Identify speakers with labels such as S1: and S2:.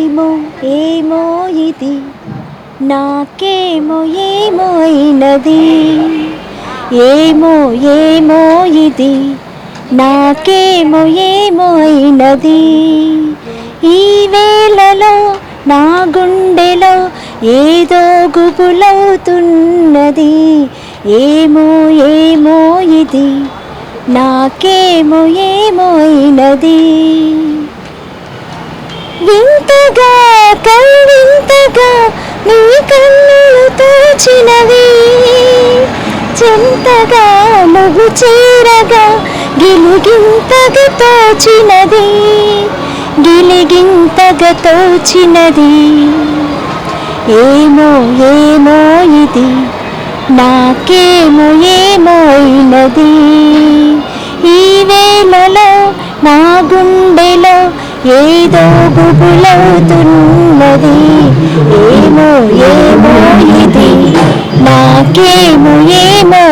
S1: ఏమో ఏమో ఇది నాకేమో ఏమో అయినది, ఏమో ఏమో ఇది నాకేమో ఏమో అయినది. ఈ వేళలో నా గుండెలో ఏదో గుబులవుతున్నది, ఏమో ఏమో ఇది నాకేమో ఏమో అయినది. వింతగా కవింతగా నీ కన్నులు తోచినవి, చెంతగా నువ్వు చేరగా గిలిగింతగా తోచినది, గిలిగింతగా తోచినది. ఏమో ఏమో ఇది నాకేమో ఏమో అయినది. ఈ వేళలో నా గుండెలో ఏదో గుబులవుతున్నది, ఏమో ఏమో ఇది నాకేమో ఏమో